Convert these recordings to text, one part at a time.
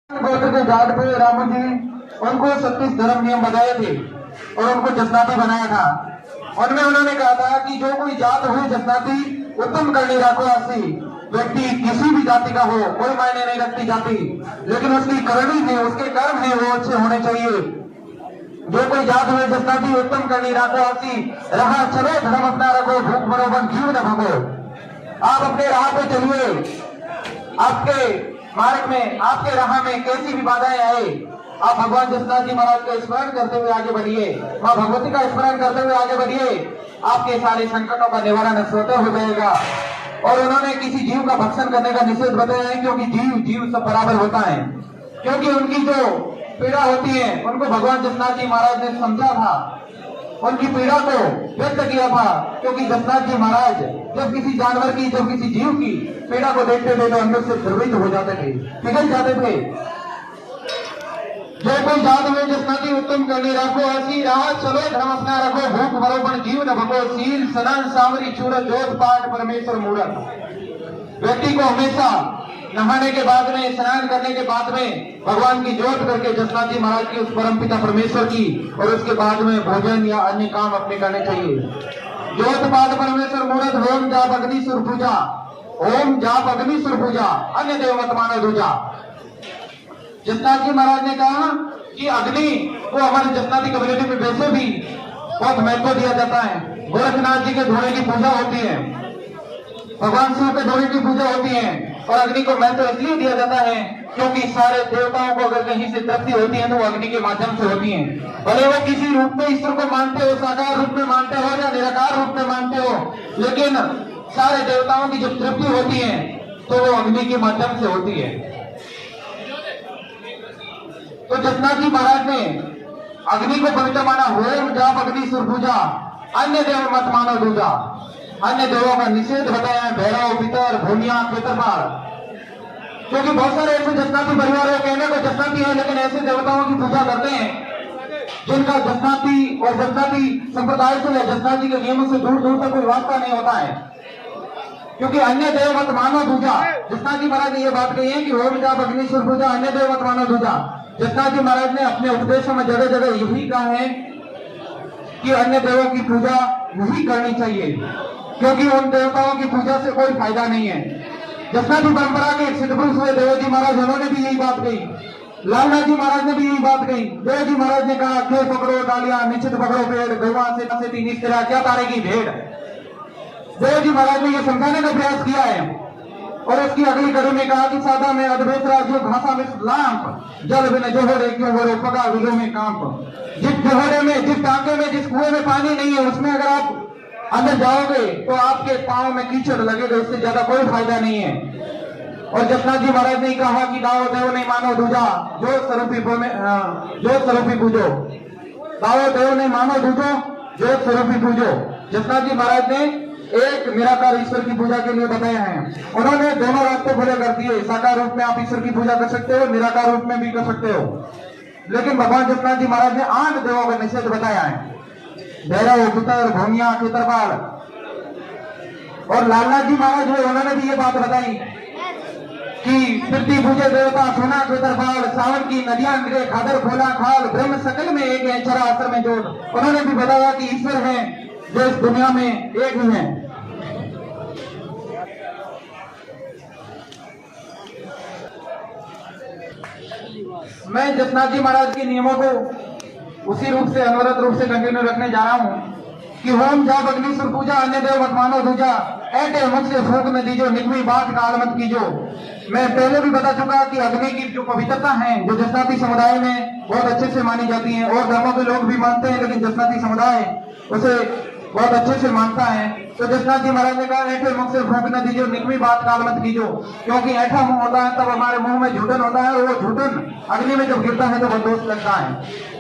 गोत्र के जाट पे राम जी उनको 36 धर्म नियम बताए थे और उनको जसनाती बनाया था। उनमें उन्होंने कहा था कि जो कोई जात हुई जसनाती उत्तम करनी राखो आसी। व्यक्ति किसी भी जाति का हो, कोई मायने नहीं रखती जाति, लेकिन उसकी करनी है, उसके कर्म है, वो अच्छे होने चाहिए। जो कोई जात हुए जसनाती उत्तम करनी राखो आसी। रहा चलो धर्म अपना रखो, भूख मरो बन जीव न भगो। आप अपने राह पे चलिए, आपके मार्ग में, आपके राह में कैसी भी बाधाएं आए, आप भगवान जसनाथ जी महाराज का स्मरण करते हुए आगे बढ़िए, माँ भगवती का स्मरण करते हुए आगे बढ़िए। आपके सारे संकटों का निवारण स्वतः हो जाएगा। और उन्होंने किसी जीव का भक्षण करने का निषेध बताया है, क्योंकि जीव सब बराबर होता है। क्योंकि उनकी जो पीड़ा होती है उनको भगवान जसनाथ जी महाराज ने समझा था, उनकी पीड़ा को व्यक्त किया था। क्योंकि जसनाथ जी महाराज जब किसी जानवर की, जब किसी जीव की पीड़ा को देखते थे तो अंदर से द्रवित हो जाते थे, पिघल जाते थे। जो कोई जात में जसनाती उत्तम करनी राखो ऐसी राह चलो धर्म अपना रखो, भूख मरो पण जीव न भगो। सील सनन सावरी चूरत जोत पाठ परमेश्वर मूरत। व्यक्ति को हमेशा नहाने के बाद में, स्नान करने के बाद में भगवान की जोत करके जसनाथ जी महाराज की, उस परम पिता परमेश्वर की, और उसके बाद में भोजन या अन्य काम अपने करने चाहिए। जोत पाठ परमेश्वर मूरत। ओम जाप अग्नि सुर पूजा, ओम जाप अग्नि सुर पूजा, अन्य देव मत मानो दूजा। जसनाथ जी महाराज ने कहा कि अग्नि को हमारे जसनाथी कम्युनिटी में वैसे भी बहुत महत्व दिया जाता है। गोरखनाथ जी के धोने की पूजा होती है, भगवान शिव के धोने की पूजा होती है, और अग्नि को महत्व इसलिए दिया जाता है क्योंकि सारे देवताओं को अगर कहीं से तृप्ति होती है तो वो अग्नि के माध्यम से होती है। भले वो किसी रूप में ईश्वर को मानते हो, साकार रूप में मानते हो या निराकार रूप में मानते हो, लेकिन सारे देवताओं की जब तृप्ति होती है तो वो अग्नि के माध्यम से होती है। तो जसनाथ जी महाराज ने अग्नि को पवित्र माना। होम जाप अग्नि सुर पूजा, अन्य देव मत मानो दूजा। अन्य देवों का निषेध बताया है, भैरव, पितर, भूमिया, क्षेत्रपाल। क्योंकि बहुत सारे ऐसे जसनाती परिवार है, कहने को जसनाती है लेकिन ऐसे देवताओं की पूजा करते हैं जिनका जसनाती और जसनाती संप्रदाय से या जसनाथ जी के नियमों से दूर दूर तक कोई वास्ता नहीं होता है। क्योंकि अन्य देव मत मानो दूजा। जसनाथ जी महाराज ने यह बात कही है कि होम जाप अग्नि सुर पूजा, अन्य देव मत मानो दूजा। जसनाथ जी महाराज ने अपने उपदेशों में जगह जगह यही कहा है कि अन्य देवों की पूजा नहीं करनी चाहिए, क्योंकि उन देवताओं की पूजा से कोई फायदा नहीं है। जसनाथी परंपरा के सिद्ध पुरुष हुए देव जी महाराज, उन्होंने भी यही बात कही। लालनाथ जी महाराज ने भी यही बात कही। देव जी महाराज ने कहा, क्यों पकड़ो डालिया निश्चित पकड़ो पेड़, गौवा से तीन तेरा क्या तारेगी भेड़। देव जी महाराज ने यह समझाने का प्रयास किया है। और उसकी अगली कड़ी में कहा कि सादा में अद्वैतरा जो भाषा में लांप, जल बिन जोहरे क्यों हो पगा विलो में कांप। जिस जोहरे में, जिस टांके में, जिस कुएं में पानी नहीं है, उसमें अगर आप अंदर जाओगे तो आपके पांव में कीचड़ लगेगा, इससे ज्यादा कोई फायदा नहीं है। और जसनाथ जी महाराज ने कहा कि दाओ देव नहीं मानो दूजा, जो स्वरूपी पूजो। दाओ देव नहीं मानो दूजो, जो स्वरूपी पूजो। जसनाथ जी महाराज ने एक निराकार ईश्वर की पूजा के लिए बताया है। उन्होंने दोनों रास्ते खुले कर दिए। साकार रूप में आप ईश्वर की पूजा कर सकते हो, निराकार रूप में भी कर सकते हो। लेकिन भगवान जसनाथ जी महाराज ने 8 देवों का निषेध बताया है। भैरव, पितर, भूमिया, क्षेत्रपाल। और लालनाथ जी महाराज हुए, उन्होंने भी ये बात बताई कि पृथ्वी पूजे देवता सोना क्षेत्रपाल, सावन की नदियां गिरे खादर खोला खाल, ब्रह्म सकल में एक है चरा असर में जोड़। उन्होंने भी बताया कि ईश्वर है जो इस दुनिया में एक ही है। मैं जसनाथ जी महाराज के नियमों को उसी रूप से, अनवरत रूप से कंटिन्यू रखने जा रहा हूँ कि होम जाप अग्नि सुर पूजा, अन्य देव मत मानो दूजा। ऐटे मुझसे फूक न दीजो, निकमी बात काल मत कीजो। मैं पहले भी बता चुका कि अग्नि की जो पवित्रता है, जो जसनाती समुदाय में बहुत अच्छे से मानी जाती है, और धर्मों के लोग भी मानते हैं, लेकिन जसनाती समुदाय उसे बहुत अच्छे से मानता है। तो जसनाथ जी महाराज ने कहा, ऐठे मुख से फूंक न दीजिए, निकमी बात काल मत कीजो। क्योंकि ऐठा मुंह होता है तब हमारे मुंह में झूठन होता है, और वो झूठन अग्नि में जब गिरता है तो वो दोष लगता है।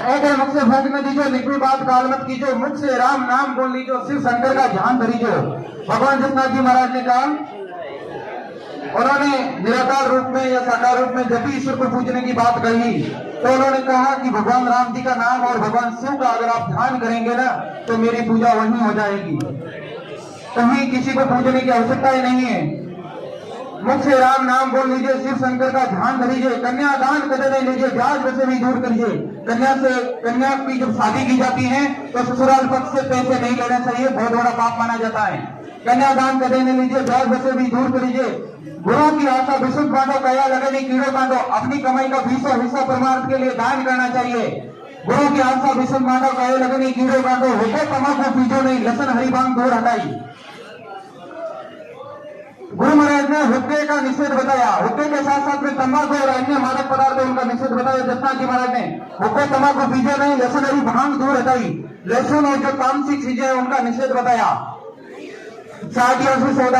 ऐठे मुख से फूंक न दीजिए, निकमी बात काल मत कीजो। मुख से राम नाम बोल लीजो, शिव शंकर का ध्यान धरीजो। भगवान जसनाथ जी महाराज ने कहा, उन्होंने निराकार रूप में या साकार रूप में जब भी ईश्वर को पूजने की बात कही तो उन्होंने कहा कि भगवान राम जी का नाम और भगवान शिव का अगर आप ध्यान करेंगे ना तो मेरी पूजा वहीं हो जाएगी, कहीं किसी को पूजने की आवश्यकता ही नहीं है। मुख से राम नाम बोल लीजिए, शिव शंकर का ध्यान धरीजिए, कन्यादान कर दे लीजिए, ब्याज वैसे भी दूर करिए। कन्या की जब शादी की जाती है तो ससुराल पक्ष से पैसे नहीं लेना चाहिए, बहुत बड़ा पाप माना जाता है। कन्यादान कर देने लीजिए, ब्याज वैसे भी दूर करिए। गुरु की आशा विशुद्ध बांटो, कया लगे नहीं कीड़ो काटो। अपनी कमाई का 20 हिस्सा परमार्थ के लिए दान करना चाहिए। गुरु की आशा विशुद्ध बांटो, कया लगे नहीं कीड़ो काटो। होको तमाकू पीजो नहीं, लसन हरी भांग दूर हटाई। गुरु महाराज ने हुक्के का निषेध बताया। हुक्के के साथ साथ में तंबाकू और अन्य मादक पदार्थ उनका निषेध बताया। जसनाथ जी महाराज ने हुक्के तंबाकू पीजे नहीं, लसन हरी भांग दूर हटाई। लहसुन और जो तामसिक चीजें हैं उनका निषेध बताया। साटियों से सौदा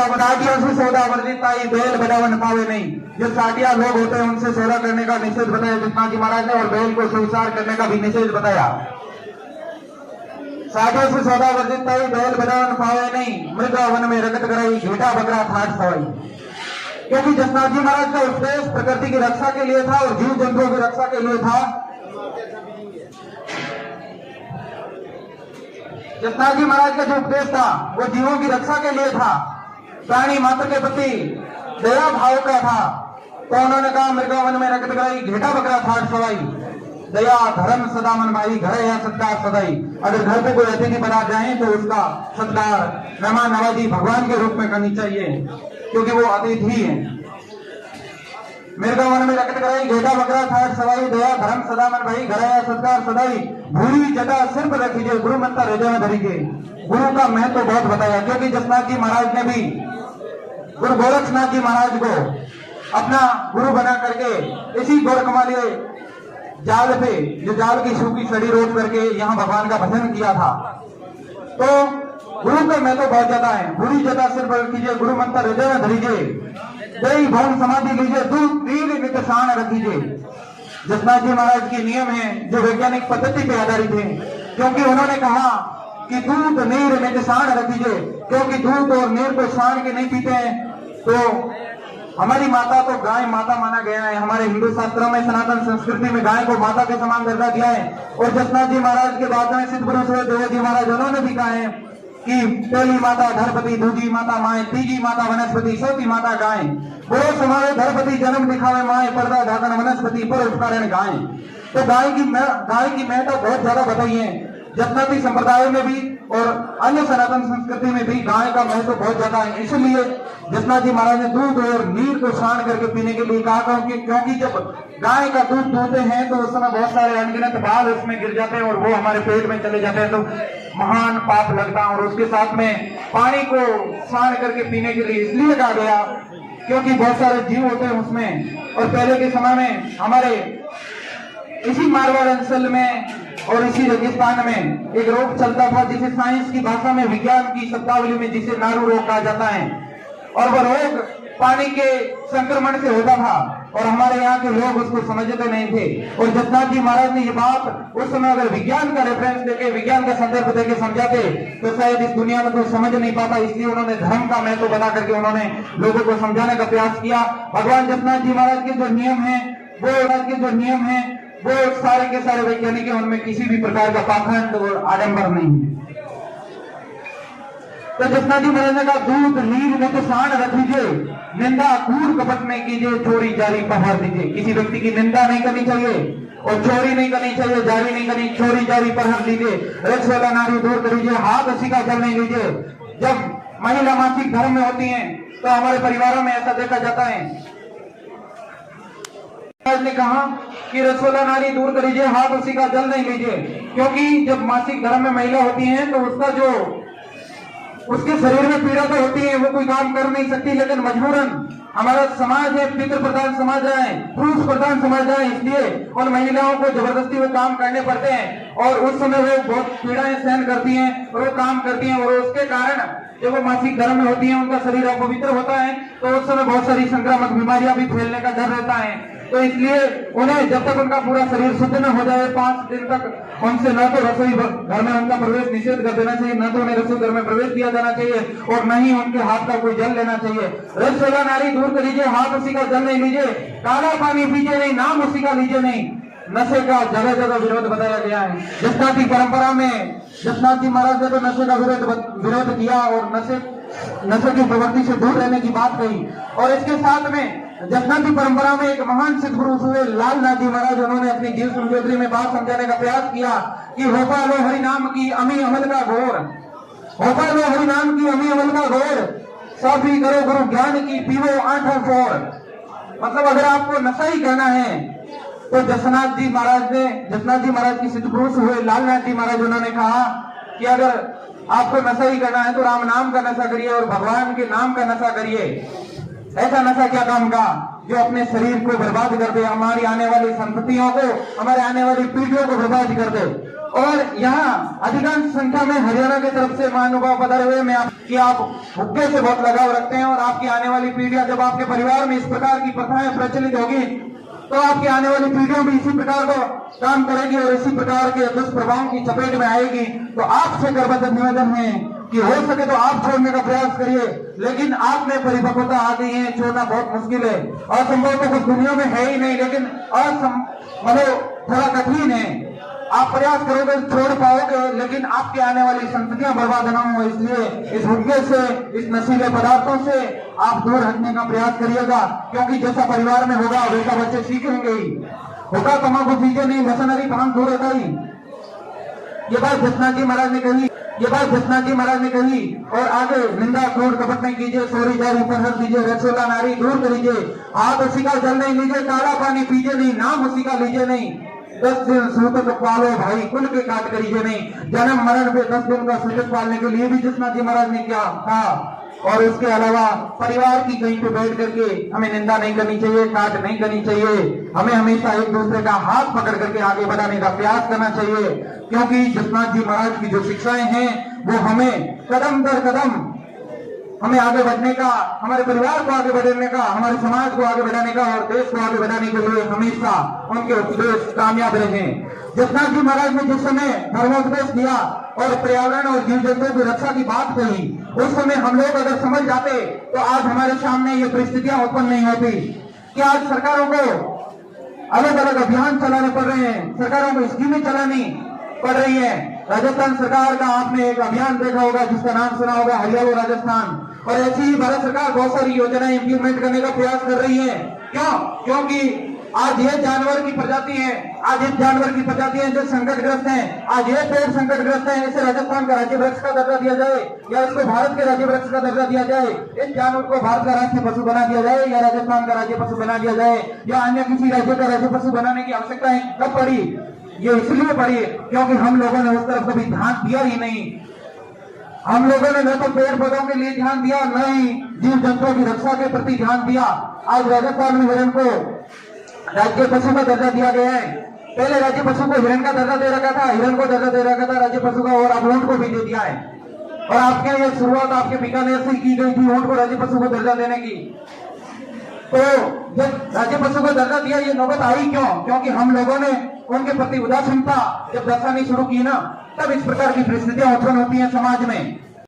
वर्जिताई, बैल बदावन पावे नहीं। जो साटिया लोग होते हैं उनसे सौदा करने का निषेध बताया जसनाथ जी महाराज ने, और बैल को संसार करने का भी निषेध बताया। साटियों से सौदा वर्जिताई, बैल बदावन पावे नहीं। मृगा वन में रगत कराई, घेटा बकरा ठाट सवाई। क्योंकि जसनाथ जी महाराज का उपदेश प्रकृति की रक्षा के लिए था और जीव जंतुओं की रक्षा के लिए था। जसनाथ जी महाराज का जो उपदेश था वो जीवों की रक्षा के लिए था, प्राणी मात्र के प्रति दया भाव का था। तो उन्होंने कहा मृगा वन में रगत कराई, घेटा बकरा ठाट सवाई। दया धर्म सदा मन भाई, घर या सत्कार सदाई। अगर घर पे कोई अतिथि बना जाए तो उसका सत्कार मेहमान नवाजी भगवान के रूप में करनी चाहिए, क्योंकि वो अतिथि है। मृगा वन में रगत कराई, घेटा बकरा ठाट सवाई। दया धर्म सदा मन भाई, घर या सत्कार सदाई। भूरी जटा सिर पर रखीजे, गुरु मंत्र हृदय में धरीजे। गुरु का महत्व तो बहुत बताया, क्योंकि जसनाथ जी महाराज ने भी गुरु गोरक्षनाथ जी महाराज को अपना गुरु बना करके इसी गोरखमालिये जाल पे, जो जाल की सूखी छड़ी रोक करके यहाँ भगवान का भजन किया था। तो गुरु का महत्व बहुत ज्यादा है। भूरी जटा सिर पर रखीजे, गुरु मंत्र हृदय में धरीजे। दही भवन समाधि लीजिए, दूध तीर नित शान रखीजिए। जसनाथ जी महाराज के नियम है जो वैज्ञानिक पद्धति पे आधारित है, क्योंकि उन्होंने कहा कि दूध नीर नित शान रखीजिए, क्योंकि दूध और नीर को छान के नहीं पीते हैं। तो हमारी माता तो गाय माता माना गया है। हमारे हिंदू शास्त्रों में, सनातन संस्कृति में गाय को माता के समान दर्जा दिया है। और जसनाथ जी महाराज के बाद में सिद्ध पुरुष हुए देव जी महाराज, उन्होंने भी कहा है कि पहली माता धरपति, दूजी माता माए, तीजी माता वनस्पति, चौथी माता गाय। बोलो समावे धरपति, जन्म दिखावे माए, पर्दा ढाकन वनस्पति, पर उपकरण गाय। तो गाय की महत्व बहुत ज्यादा बताई है। जसनाथी संप्रदाय में भी और अन्य सनातन संस्कृति में भी गाय का महत्व बहुत ज्यादा है। इसलिए जसनाथ जी महाराज ने दूध और नीर को छान करके पीने के लिए कहा, क्योंकि जब गाय का दूध दूहते हैं तो उस समय बहुत सारे अनगिनत बाल उसमें गिर जाते हैं और वो हमारे पेट में चले जाते हैं, तो महान पाप लगता है। और उसके साथ में पानी को छान करके पीने के लिए इसलिए कहा गया क्योंकि बहुत सारे जीव होते हैं उसमें। और पहले के समय में हमारे इसी मारवाड़ अंचल में और इसी रेगिस्तान में एक रोग चलता था, जिसे साइंस की भाषा में, विज्ञान की शब्दावली में जिसे नारू रोग कहा जाता है। और वह रोग पानी के संक्रमण से होता था और हमारे यहाँ के लोग उसको समझते नहीं थे। और जसनाथ जी महाराज ने ये बात उस समय अगर विज्ञान का रेफरेंस देके, विज्ञान का संदर्भ देके समझाते तो शायद इस दुनिया में कोई समझ नहीं पाता। इसलिए उन्होंने धर्म का महत्व बता करके उन्होंने लोगों को समझाने का प्रयास किया। भगवान जसनाथ जी महाराज के जो नियम है वो सारे के सारे वैज्ञानिक है, उनमें किसी भी प्रकार का पाखंड और आडंबर नहीं है। तो जसनाथ जी महाराज ने कहा दूध नीर में तो शान रख लीजिए, निंदा कूड़ कपट नहीं कीजिए, चोरी जारी पहाड़ दीजिए। किसी व्यक्ति की निंदा नहीं करनी चाहिए और चोरी नहीं करनी चाहिए, जारी नहीं करनी, चोरी जारी पहाड़ दीजिए। रक्ष वाला नारी दूर करीजिए, हाथ उसी का जल नहीं लीजिए। जब महिला मासिक धर्म में होती है तो हमारे परिवारों में ऐसा देखा जाता है। ने कहा कि रसोला नारी दूर करीजिए, हाथ उसी का जल नहीं लीजिए, क्योंकि जब मासिक धर्म में महिला होती है तो उसका जो उसके शरीर में पीड़ा तो होती है, वो कोई काम कर नहीं सकती, लेकिन मजबूरन हमारा समाज है, पितृ प्रधान समाज है, पुरुष प्रधान समाज है, इसलिए उन महिलाओं को जबरदस्ती वो काम करने पड़ते हैं। और उस समय वो बहुत पीड़ाएं सहन करती हैं और वो काम करती हैं, और उसके कारण जब वो मासिक धर्म में होती है उनका शरीर अपवित्र होता है, तो उस समय बहुत सारी संक्रामक बीमारियां भी फैलने का डर रहता है। तो इसलिए उन्हें जब तक उनका पूरा शरीर शुद्ध न हो जाए 5 दिन तक उनसे न तो रसोई घर में उनका प्रवेश निषेध कर देना चाहिए, न तो उन्हें रसोई घर में प्रवेश दिया जाना चाहिए, और न ही उनके हाथ का कोई जल लेना चाहिए। रसोला नारी दूर करीजिए, हाथ उसी का जल नहीं लीजिए, काला पानी पीजिए नहीं, नाम उसी का लीजिए नहीं। नशे का जगह जगह विरोध बताया गया है। जसनाथ की परंपरा में जसनाथ जी महाराज ने तो नशे का विरोध किया और नशे नशे की प्रवृत्ति से दूर रहने की बात कही। और इसके साथ में जसना की परंपरा में एक महान सिद्ध पुरुष हुए लालनाथ जी महाराज, उन्होंने अपनी जीव संज्योति में बात समझाने का प्रयास किया कि होपा लो हरि नाम की अमी अमल का घोर, होपा लो हरि नाम की अमी अमल का घोर, सभी करो गुरु ज्ञान की पीवो आठों फोर। मतलब अगर आपको नशा ही करना है तो जसनाथ जी महाराज की सिद्ध पुरुष हुए लालनाथ जी महाराज, उन्होंने कहा कि अगर आपको नशा ही करना है तो राम नाम का नशा करिए और भगवान के नाम का नशा करिए। ऐसा नशा क्या काम का जो अपने शरीर को बर्बाद कर दे, हमारी आने वाली संततियों को, हमारे आने वाली पीढ़ियों को बर्बाद कर दे। और यहाँ अधिकांश संख्या में हरियाणा की तरफ से महानुभाव पधारे हुए में कि आप हुक्के से बहुत लगाव रखते हैं और आपकी आने वाली पीढ़ियां, जब आपके परिवार में इस प्रकार की प्रथाएं प्रचलित होगी तो आपकी आने वाली पीढ़ियों भी इसी प्रकार को काम करेगी और इसी प्रकार के दुष्प्रभाव की चपेट में आएगी। तो आपसे करबद्ध निवेदन है कि हो सके तो आप छोड़ने का प्रयास करिए, लेकिन आप में परिपक्वता आ गई है, छोड़ना बहुत मुश्किल है। असंभव तो कुछ दुनिया में है ही नहीं, लेकिन मतलब थोड़ा कठिन है। आप प्रयास करोगे छोड़ पाओगे, लेकिन आपके आने वाली संततियां बर्बाद ना हो, इसलिए इस हुक्के से, इस नशीले पदार्थों से आप दूर हटने का प्रयास करिएगा। क्योंकि जैसा परिवार में होगा वैसा बच्चे सीखेंगे ही। हुक्का तम्बाकू चीजें नहीं, मशीनरी पान दूर रहता ही। ये बात जसनाथ जी महाराज ने कही। और आगे निंदा क्रोध कपट नहीं कीजिए, चोरी जारी पर दीजिए, रसोला नारी दूर करीजिए, हाथ उसी का जल नहीं लीजिए, काला पानी पीजिए नहीं, नाम उसी का लीजिए नहीं, 10 दिन सूतक पालो भाई कुल के काट करीजिए नहीं। जन्म मरण पे 10 दिन का सूतक पालने के लिए भी जसनाथ जी महाराज ने क्या कहा। और इसके अलावा परिवार की कहीं पे बैठ करके हमें निंदा नहीं करनी चाहिए, काट नहीं करनी चाहिए। हमें हमेशा एक दूसरे का हाथ पकड़ करके आगे बढ़ाने का प्रयास करना चाहिए, क्योंकि जसनाथ जी महाराज की जो शिक्षाएं हैं वो हमें कदम दर कदम हमें आगे बढ़ने का, हमारे परिवार को आगे बढ़ाने का, हमारे समाज को आगे बढ़ाने का और देश को आगे बढ़ाने के लिए हमेशा उनके उपदेश कामयाब रहे। जसनाथ जी महाराज ने जिस समय धर्मोपदेश दिया और पर्यावरण और जीव जंतुओं की रक्षा की बात कही, उस समय हम लोग अगर समझ जाते तो आज हमारे सामने ये परिस्थितियां उत्पन्न नहीं होती कि आज सरकारों को अलग अलग अभियान चलाने पड़ रहे हैं, सरकारों को स्कीमें चलानी पड़ रही है। राजस्थान सरकार का आपने एक अभियान देखा होगा जिसका नाम सुना होगा हरियाणा राजस्थान, और ऐसी ही भारत सरकार बहुत सारी योजनाएं इंप्लीमेंट करने का प्रयास कर रही है। क्यों? क्योंकि आज ये जानवर की प्रजाति है, आज इस जानवर की प्रजाति है जो संकटग्रस्त हैं, आज ये पेड़ संकटग्रस्त हैं, इसे राजस्थान का राज्य वृक्ष का दर्जा दिया जाए या इसको भारत के राज्य वृक्ष का दर्जा दिया जाए, इस जानवर को भारत का राष्ट्रीय पशु बना दिया जाए या राजस्थान का राज्य पशु बना दिया जाए या अन्य किसी राज्य का राज्य पशु बनाने की आवश्यकता कब पड़ी? ये इसलिए पड़ी क्योंकि हम लोगों ने उस तरफ कभी ध्यान दिया ही नहीं। हम लोगों ने न तो पेड़ पौधों के लिए ध्यान दिया, न ही जीव जंतुओं की रक्षा के प्रति ध्यान दिया। आज राजस्थान में हिरण को राज्य पशु का दर्जा दिया गया है। पहले राज्य पशु को हिरण का दर्जा दे रखा था, हिरण को दर्जा दे रखा था राज्य पशु का, और अब ऊंट को भी दे दिया है। और आपके ये शुरुआत आपके बीकानेर से की गई थी ऊंट को राज्य पशु को दर्जा देने की। तो जब राज्य पशु को दर्जा दिया, ये नौबत आई क्यों? क्योंकि हम लोगों ने उनके प्रति उदासीनता जब दर्शानी शुरू की ना, तब इस प्रकार की परिस्थितियां उत्पन्न होती हैं समाज में।